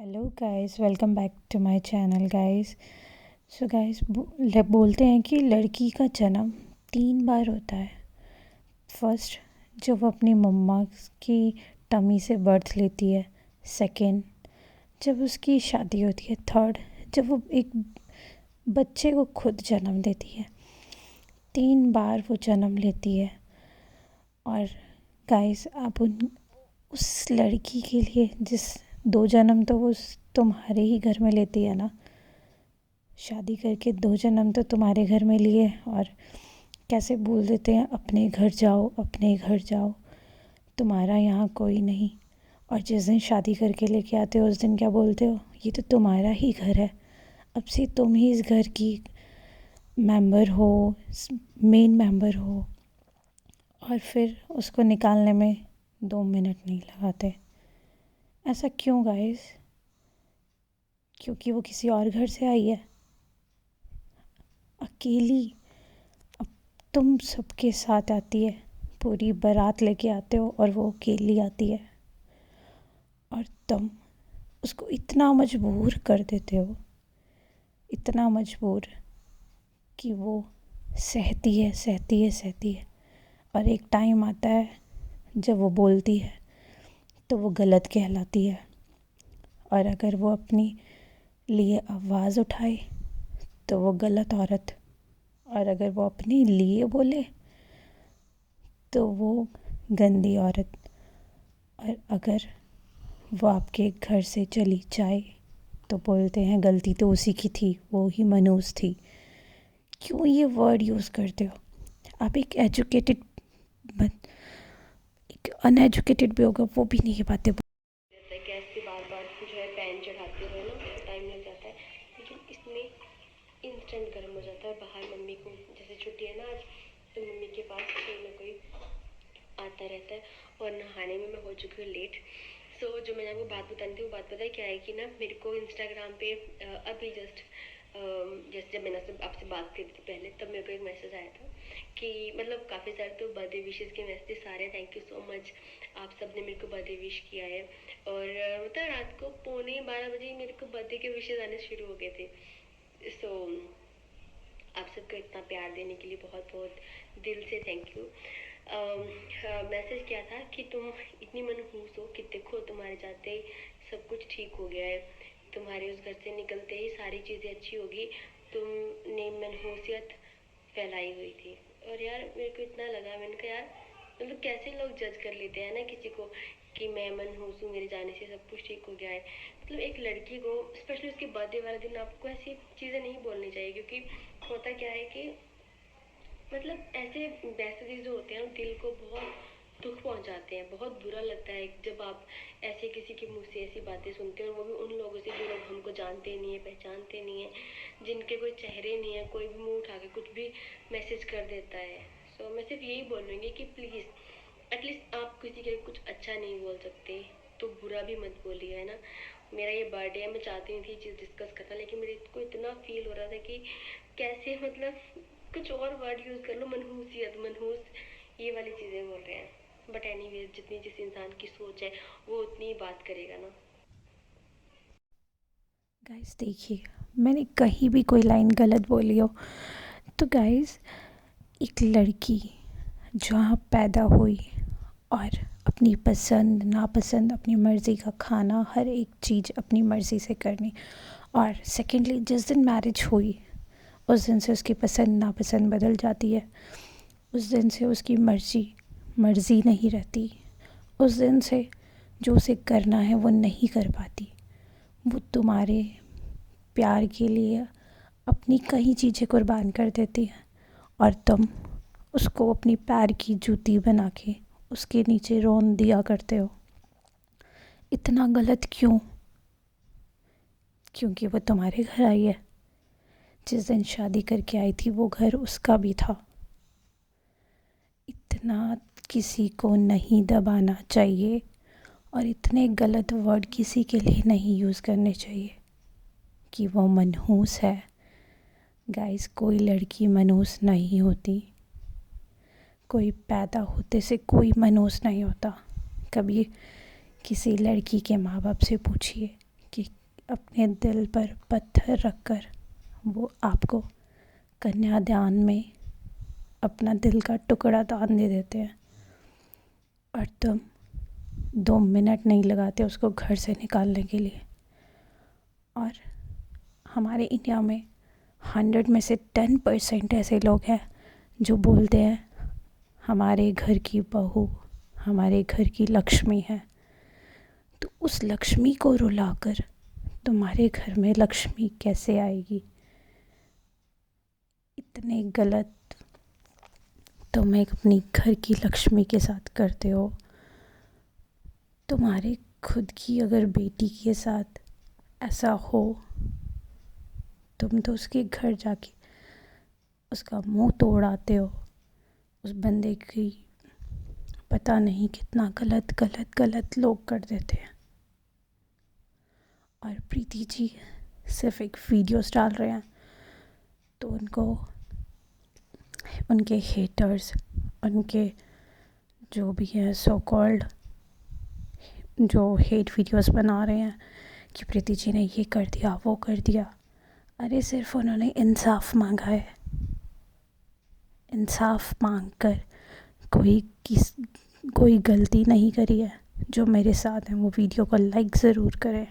Hello guys, welcome back to my channel guys. So guys, बोलते हैं कि लड़की का जन्म 3 बार होता है। फर्स्ट, जब वो अपनी मम्मा की टमी से बर्थ लेती है। सेकंड, जब उसकी शादी होती है। थर्ड, जब वो एक बच्चे को खुद जन्म देती है। 3 बार वो जन्म लेती है। और गाइस, आप उस लड़की के लिए जिस 2 जन्म तो वो तुम्हारे ही घर में लेती है ना। शादी करके 2 जन्म तो तुम्हारे घर में लिए, और कैसे बोल देते हैं अपने घर जाओ, अपने घर जाओ, तुम्हारा यहाँ कोई नहीं। और जिस दिन शादी करके लेके आते हो उस दिन क्या बोलते हो, ये तो तुम्हारा ही घर है, अब से तुम ही इस घर की मेंबर हो, मेन मेंबर हो। और फिर उसको निकालने में 2 मिनट नहीं लगाते। ऐसा क्यों गाइस? क्योंकि वो किसी और घर से आई है अकेली। अब तुम सबके साथ आती है, पूरी बारात लेके आते हो और वो अकेली आती है। और तुम उसको इतना मजबूर कर देते हो, इतना मजबूर कि वो सहती है, सहती है, सहती है। और एक टाइम आता है जब वो बोलती है तो वो गलत कहलाती है। और अगर वो अपनी लिए आवाज़ उठाए तो वो गलत औरत। और अगर वो अपने लिए बोले तो वो गंदी औरत। और अगर वो आपके घर से चली जाए तो बोलते हैं गलती तो उसी की थी, वो ही मनहूस थी। क्यों ये वर्ड यूज़ करते हो? आप एक एजुकेटेड, एक अनएजुकेटेड भी होगा वो भी नहीं ये बातें गैस पे बार बार जो है पैन चढ़ाते हुए ना तो टाइम लग जाता है, लेकिन इसमें इंस्टेंट गर्म हो जाता है। बाहर मम्मी को जैसे छुट्टी है ना आज, तो मम्मी के पास कोई ना कोई आता रहता है। और नहाने में मैं हो चुकी हूँ लेट। जो मैंने आपको बात बतानी थी वो बात पता है क्या है कि ना मेरे को इंस्टाग्राम पे अभी जस्ट जैसे जब मैंने आपसे बात करी थी पहले, तब मेरे को एक मैसेज आया था कि मतलब काफ़ी सारे तो बर्थडे विशेज़ के मैसेज सारे, थैंक यू सो मच, आप सब ने मेरे को बर्थडे विश किया है। और मतलब रात को 11:45 बजे मेरे को बर्थडे के विशेज़ आने शुरू हो गए थे। आप सबको इतना प्यार देने के लिए बहुत बहुत दिल से थैंक यू। मैसेज क्या था कि तुम इतनी मनहूस हो कि देखो तुम्हारे जाते ही सब कुछ ठीक हो गया है, तुम्हारे उस घर से निकलते ही सारी चीज़ें अच्छी होगी, तुमने मनहूसियत फैलाई हुई थी। और यार मेरे को इतना लगा, मैंने कहा यार मतलब कैसे लोग जज कर लेते हैं ना किसी को कि मैं मनहूस हूँ, मेरे जाने से सब कुछ ठीक हो गया है। मतलब एक लड़की को स्पेशली उसके बर्थडे वाले दिन आपको ऐसी चीज़ें नहीं बोलनी चाहिए, क्योंकि होता क्या है कि मतलब ऐसे मैसेजेस जो होते हैं दिल को बहुत दुख पहुंचाते हैं, बहुत बुरा लगता है जब आप ऐसे किसी के मुंह से ऐसी बातें सुनते हैं, और वो भी उन लोगों से जो लोग हमको जानते नहीं है, पहचानते नहीं है, जिनके कोई चेहरे नहीं है, कोई भी मुंह उठा के कुछ भी मैसेज कर देता है। मैं सिर्फ यही बोलूँगी कि प्लीज़ एटलीस्ट आप किसी के लिए कुछ अच्छा नहीं बोल सकते तो बुरा भी मत बोलिए, है ना। मेरा ये बर्थडे है, मैं चाहती नहीं थी चीज़ डिस्कस करना, लेकिन मेरे को इतना फील हो रहा था कि कैसे मतलब कुछ और वर्ड यूज़ कर लो, मनहूसियत, मनहूस, ये वाली चीज़ें बोल रहे हैं। बट एनीवेज जितनी जिस इंसान की सोच है वो उतनी ही बात करेगा ना। गाइस देखिए, मैंने कहीं भी कोई लाइन गलत बोली हो तो गाइस, एक लड़की जहाँ पैदा हुई और अपनी पसंद नापसंद, अपनी मर्ज़ी का खाना, हर एक चीज़ अपनी मर्ज़ी से करनी। और सेकेंडली, जिस दिन मैरिज हुई उस दिन से उसकी पसंद नापसंद बदल जाती है। उस दिन से उसकी मर्ज़ी मर्ज़ी नहीं रहती। उस दिन से जो उसे करना है वो नहीं कर पाती। वो तुम्हारे प्यार के लिए अपनी कई चीज़ें कुर्बान कर देती है, और तुम उसको अपनी पैर की जूती बना के उसके नीचे रोन दिया करते हो। इतना गलत क्यों? क्योंकि वो तुम्हारे घर आई है। जिस दिन शादी करके आई थी वो घर उसका भी था। इतना किसी को नहीं दबाना चाहिए, और इतने गलत वर्ड किसी के लिए नहीं यूज़ करने चाहिए कि वो मनहूस है। गाइस, कोई लड़की मनहूस नहीं होती। कोई पैदा होते से कोई मनहूस नहीं होता। कभी किसी लड़की के माँ बाप से पूछिए कि अपने दिल पर पत्थर रखकर वो आपको कन्यादान में अपना दिल का टुकड़ा दान दे देते हैं और तुम 2 मिनट नहीं लगाते उसको घर से निकालने के लिए। और हमारे इंडिया में 100 में से 10% ऐसे लोग हैं जो बोलते हैं हमारे घर की बहू हमारे घर की लक्ष्मी है। तो उस लक्ष्मी को रुलाकर तुम्हारे घर में लक्ष्मी कैसे आएगी? इतने गलत तुम एक अपनी घर की लक्ष्मी के साथ करते हो। तुम्हारे खुद की अगर बेटी के साथ ऐसा हो, तुम तो उसके घर जाके उसका मुंह तोड़ आते हो। उस बंदे की पता नहीं कितना गलत गलत गलत लोग कर देते हैं। और प्रीति जी सिर्फ एक वीडियोस डाल रहे हैं तो उनको उनके हेटर्स, उनके जो भी है सो कॉल्ड जो हेट वीडियोस बना रहे हैं कि प्रीति जी ने ये कर दिया वो कर दिया। अरे सिर्फ उन्होंने इंसाफ मांगा है। इंसाफ मांगकर कोई गलती नहीं करी है। जो मेरे साथ हैं वो वीडियो को लाइक ज़रूर करें।